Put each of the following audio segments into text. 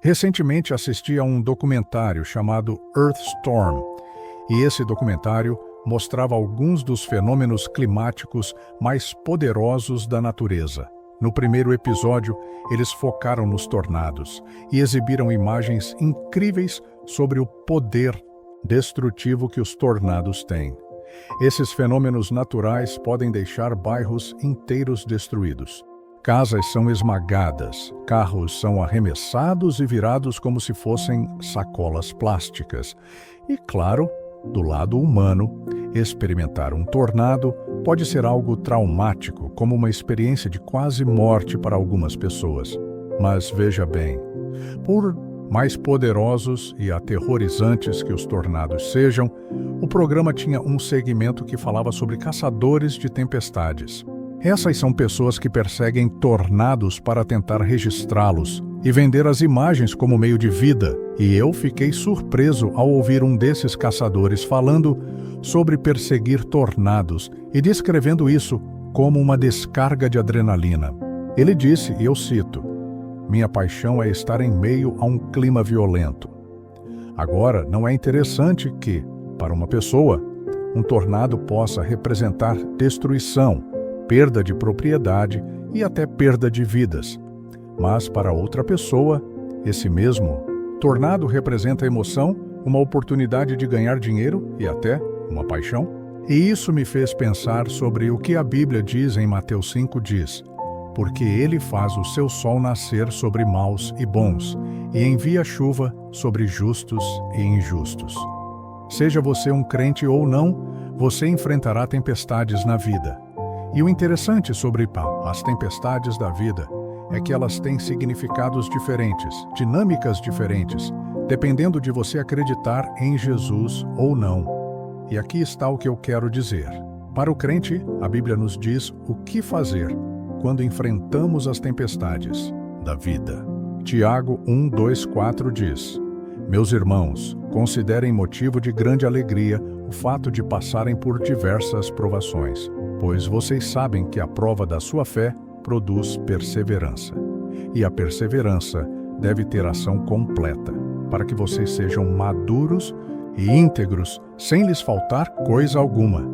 Recentemente assisti a um documentário chamado Earthstorm, e esse documentário mostrava alguns dos fenômenos climáticos mais poderosos da natureza. No primeiro episódio, eles focaram nos tornados e exibiram imagens incríveis sobre o poder destrutivo que os tornados têm. Esses fenômenos naturais podem deixar bairros inteiros destruídos. Casas são esmagadas, carros são arremessados e virados como se fossem sacolas plásticas. E, claro, do lado humano, experimentar um tornado pode ser algo traumático, como uma experiência de quase morte para algumas pessoas. Mas veja bem, por mais poderosos e aterrorizantes que os tornados sejam, o programa tinha um segmento que falava sobre caçadores de tempestades. Essas são pessoas que perseguem tornados para tentar registrá-los e vender as imagens como meio de vida. E eu fiquei surpreso ao ouvir um desses caçadores falando sobre perseguir tornados e descrevendo isso como uma descarga de adrenalina. Ele disse, e eu cito, "Minha paixão é estar em meio a um clima violento." Agora, não é interessante que, para uma pessoa, um tornado possa representar destruição, perda de propriedade e até perda de vidas. Mas para outra pessoa, esse mesmo tornado representa emoção, uma oportunidade de ganhar dinheiro e até uma paixão. E isso me fez pensar sobre o que a Bíblia diz em Mateus 5, diz: "Porque ele faz o seu sol nascer sobre maus e bons, e envia chuva sobre justos e injustos." Seja você um crente ou não, você enfrentará tempestades na vida. E o interessante sobre as tempestades da vida é que elas têm significados diferentes, dinâmicas diferentes, dependendo de você acreditar em Jesus ou não. E aqui está o que eu quero dizer. Para o crente, a Bíblia nos diz o que fazer quando enfrentamos as tempestades da vida. Tiago 1, 2, 4 diz: "Meus irmãos, considerem motivo de grande alegria o fato de passarem por diversas provações, pois vocês sabem que a prova da sua fé produz perseverança. E a perseverança deve ter ação completa, para que vocês sejam maduros e íntegros, sem lhes faltar coisa alguma."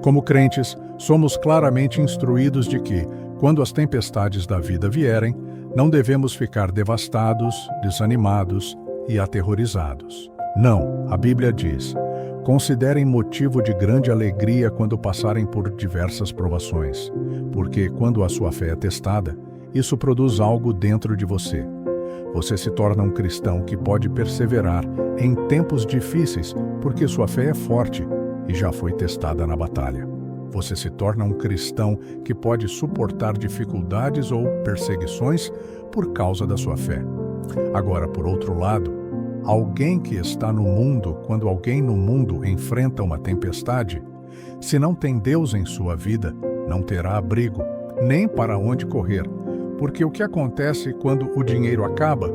Como crentes, somos claramente instruídos de que, quando as tempestades da vida vierem, não devemos ficar devastados, desanimados e aterrorizados. Não, a Bíblia diz: "Considerem motivo de grande alegria quando passarem por diversas provações, porque quando a sua fé é testada, isso produz algo dentro de você. Você se torna um cristão que pode perseverar em tempos difíceis, porque sua fé é forte e já foi testada na batalha. Você se torna um cristão que pode suportar dificuldades ou perseguições por causa da sua fé." Agora, por outro lado, alguém que está no mundo, quando alguém no mundo enfrenta uma tempestade, se não tem Deus em sua vida, não terá abrigo, nem para onde correr, porque o que acontece quando o dinheiro acaba,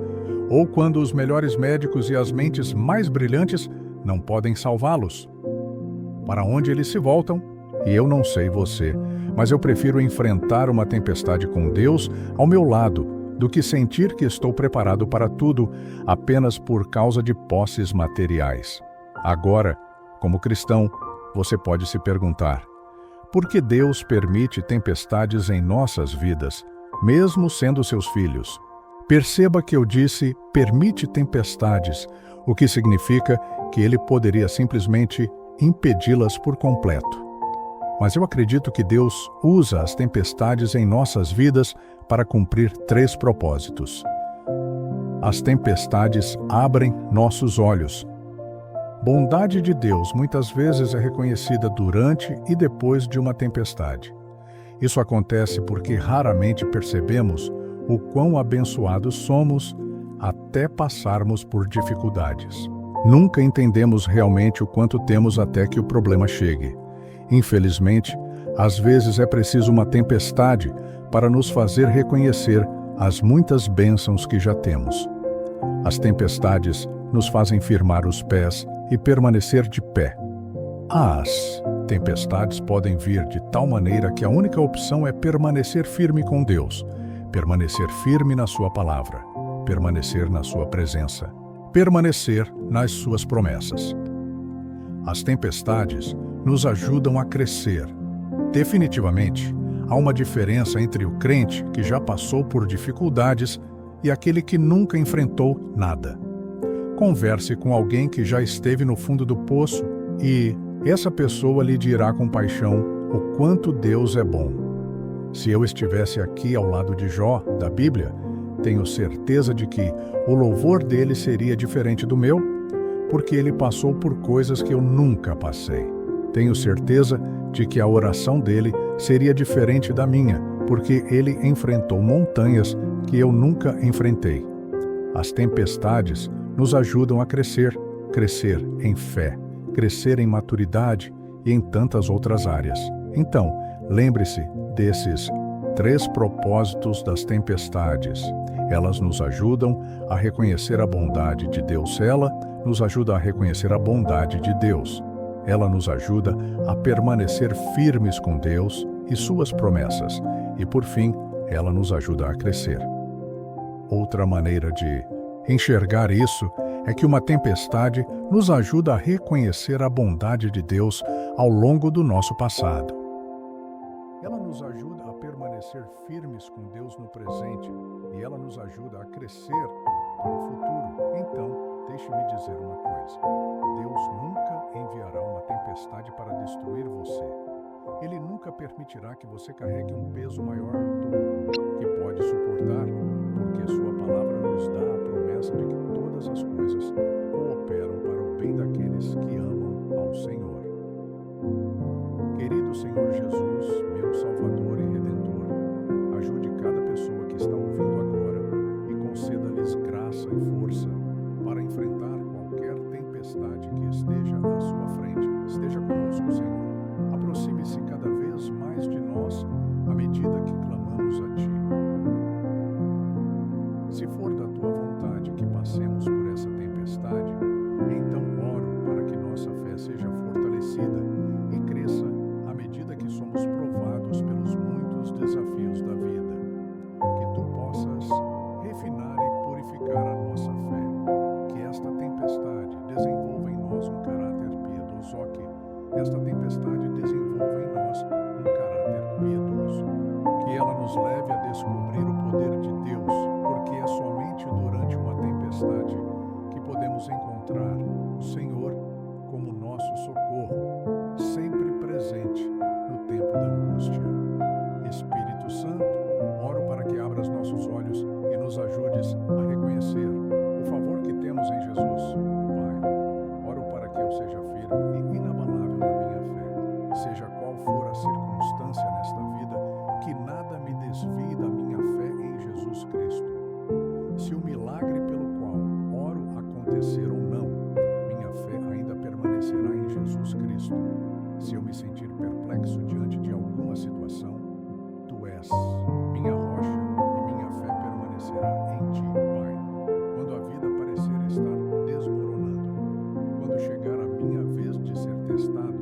ou quando os melhores médicos e as mentes mais brilhantes não podem salvá-los? Para onde eles se voltam? E eu não sei você, mas eu prefiro enfrentar uma tempestade com Deus ao meu lado, do que sentir que estou preparado para tudo apenas por causa de posses materiais. Agora, como cristão, você pode se perguntar: por que Deus permite tempestades em nossas vidas, mesmo sendo seus filhos? Perceba que eu disse permite tempestades, o que significa que ele poderia simplesmente impedi-las por completo. Mas eu acredito que Deus usa as tempestades em nossas vidas para cumprir 3 propósitos. As tempestades abrem nossos olhos. Bondade de Deus muitas vezes é reconhecida durante e depois de uma tempestade. Isso acontece porque raramente percebemos o quão abençoados somos até passarmos por dificuldades. Nunca entendemos realmente o quanto temos até que o problema chegue. Infelizmente, às vezes é preciso uma tempestade para nos fazer reconhecer as muitas bênçãos que já temos. As tempestades nos fazem firmar os pés e permanecer de pé. As tempestades podem vir de tal maneira que a única opção é permanecer firme com Deus, permanecer firme na sua palavra. permanecer na sua presença, permanecer nas suas promessas. As tempestades nos ajudam a crescer. Definitivamente, há uma diferença entre o crente que já passou por dificuldades e aquele que nunca enfrentou nada. Converse com alguém que já esteve no fundo do poço e essa pessoa lhe dirá com paixão o quanto Deus é bom. Se eu estivesse aqui ao lado de Jó, da Bíblia, tenho certeza de que o louvor dele seria diferente do meu, porque ele passou por coisas que eu nunca passei. Tenho certeza de que a oração dele seria diferente da minha, porque ele enfrentou montanhas que eu nunca enfrentei. As tempestades nos ajudam a crescer, crescer em fé, crescer em maturidade e em tantas outras áreas. Então, lembre-se desses 3 propósitos das tempestades. Elas nos ajudam a reconhecer a bondade de Deus. Ela nos ajuda a reconhecer a bondade de Deus. Ela nos ajuda a permanecer firmes com Deus e suas promessas. E, por fim, ela nos ajuda a crescer. Outra maneira de enxergar isso é que uma tempestade nos ajuda a reconhecer a bondade de Deus ao longo do nosso passado. Ela nos ajuda a permanecer firmes com Deus no presente e ela nos ajuda a crescer para o futuro. Então, deixe-me dizer uma coisa. Deus nunca enviará uma tempestade para destruir você. Ele nunca permitirá que você carregue um peso maior do que pode suportar, porque sua palavra nos dá a promessa de que todas as coisas cooperam para o bem daqueles que amam ao Senhor. Querido Senhor Jesus, meu Salvador e Redentor, ajude cada pessoa que está ouvindo agora e conceda-lhes graça e força para enfrentar qualquer tempestade que esteja à sua frente. Esteja conosco, Senhor. Aproxime-se cada vez mais de nós à medida que clamamos a Ti. Se for da Tua vontade que passemos por essa tempestade, então oro para que nossa fé seja fortalecida e cresça à medida que somos provados pelos muitos desafios da vida. Que Tu possas refinar e purificar a nossa fé. Que esta tempestade desenvolva em nós um caráter piedoso. Que esta tempestade desenvolva em nós um caráter piedoso. Que ela nos leve a descobrir o poder de Deus, porque é somente durante uma tempestade que podemos encontrar o Senhor como nosso socorro, sempre presente no tempo da angústia. Espírito Santo, oro para que abras nossos olhos e nos ajudes a reconhecer o favor que temos em Jesus. Pai, oro para que eu seja firme e inabalável na minha fé, seja qual for a circunstância nesta vida, que nada me desvie da minha fé em Jesus Cristo. Se o milagre pelo qual oro acontecer ou não, minha fé ainda permanecerá em Jesus Cristo. Se eu me sentir perplexo diante de alguma situação, Tu és minha rocha e minha fé permanecerá em Ti, Pai. Quando a vida parecer estar desmoronando, quando chegar a minha vez de ser testado,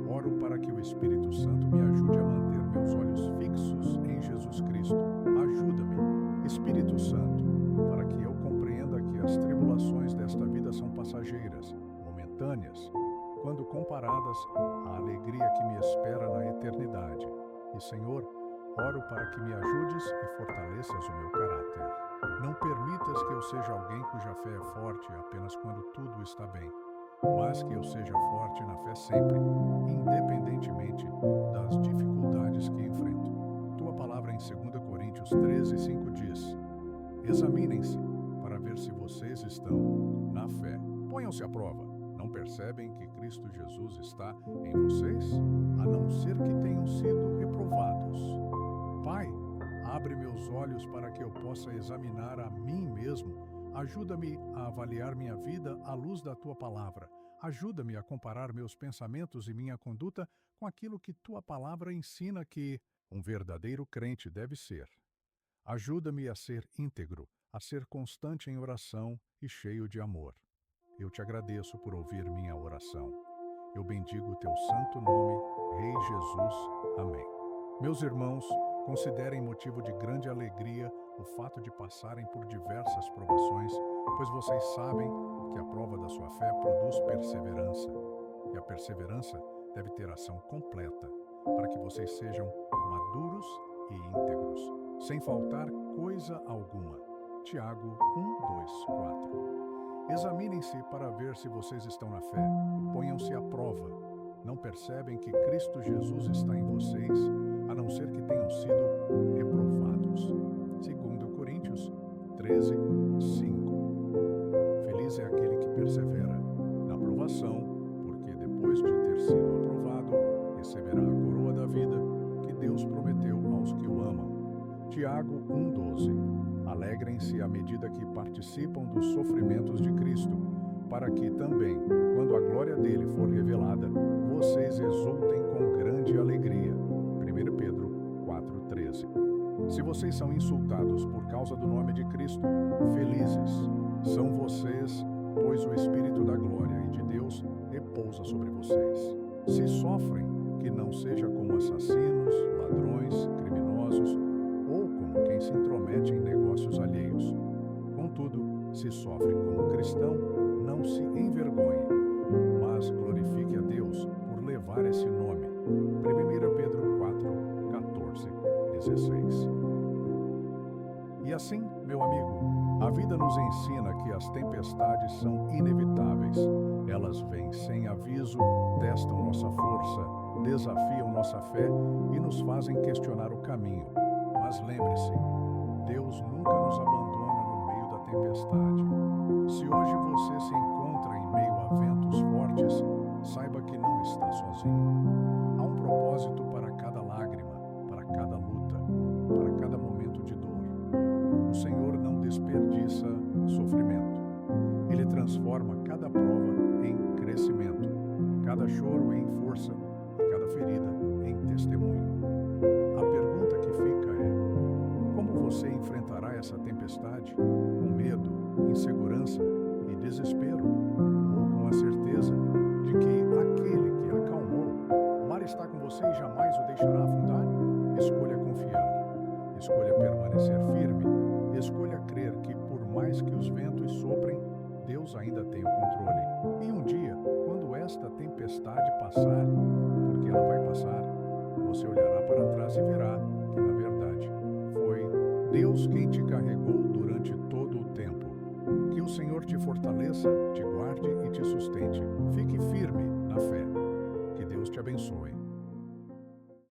oro para que o Espírito Santo me ajude a manter meus olhos fixos em Jesus Cristo. Ajuda-me, Espírito Santo, para que eu compreenda que as tribulações desta vida são passageiras, momentâneas, quando comparadas à alegria que me espera na eternidade. E, Senhor, oro para que me ajudes e fortaleças o meu caráter. Não permitas que eu seja alguém cuja fé é forte apenas quando tudo está bem, mas que eu seja forte na fé sempre, independentemente das dificuldades que enfrento. Tua palavra em 2 Coríntios 13:5 diz: examinem-se para ver se vocês estão na fé. Ponham-se à prova. Não percebem que Cristo Jesus está em vocês, a não ser que tenham sido reprovados? Pai, abre meus olhos para que eu possa examinar a mim mesmo. Ajuda-me a avaliar minha vida à luz da Tua palavra. Ajuda-me a comparar meus pensamentos e minha conduta com aquilo que Tua palavra ensina que um verdadeiro crente deve ser. Ajuda-me a ser íntegro, a ser constante em oração e cheio de amor. Eu te agradeço por ouvir minha oração. Eu bendigo o teu santo nome, Rei Jesus. Amém. Meus irmãos, considerem motivo de grande alegria o fato de passarem por diversas provações pois vocês sabem que a prova da sua fé produz perseverança, e a perseverança deve ter ação completa, para que vocês sejam maduros e íntegros, sem faltar coisa alguma. Tiago 1:2-4. Examinem-se para ver se vocês estão na fé. Ponham-se à prova. Não percebem que Cristo Jesus está em vocês, a não ser que tenham sido reprovados. 2 Coríntios 13:5. Feliz é aquele que persevera na aprovação, porque depois de ter sido aprovado, receberá a coroa da vida que Deus prometeu aos que o amam. Tiago 1:12. Alegrem-se à medida que participam dos sofrimentos de Cristo, para que também, quando a glória dele for revelada, vocês exultem com grande alegria. 1 Pedro 4:13. Se vocês são insultados por causa do nome de Cristo, felizes são vocês, pois o Espírito da glória e de Deus repousa sobre vocês. Se sofrem, que não seja como assassinos, ladrões, criminosos ou como quem se intromete em negócios alheios. Contudo, se sofre como cristão, não se envergonhe, mas glorifique a Deus por levar esse nome. 1 Pedro 4:14-16. E assim, meu amigo, a vida nos ensina que as tempestades são inevitáveis. Elas vêm sem aviso, testam nossa força, desafiam nossa fé e nos fazem questionar o caminho. Mas lembre-se, Deus nunca nos abandona no meio da tempestade. Se hoje você se encontra em meio a ventos fortes, saiba que não está sozinho. Há um propósito para cada lágrima, para cada luta, para cada momento de dor. O Senhor não desperdiça sofrimento. Ele transforma cada prova em crescimento, cada choro em força e cada ferida em testemunho. A pergunta que fica é: como você enfrentará essa tempestade? Com medo, insegurança e desespero? Ou com a certeza de que aquele que acalmou o mar está com você e jamais o deixará afundar? Escolha confiar. Escolha permanecer firme. Escolha crer que, por mais que os ventos soprem, Deus ainda tem o controle. E um dia, quando esta tempestade passar, porque ela vai passar, você olhará para trás e verá que, na verdade, foi Deus quem te carregou durante todo o tempo. Que o Senhor te fortaleça, te guarde e te sustente. Fique firme na fé. Que Deus te abençoe.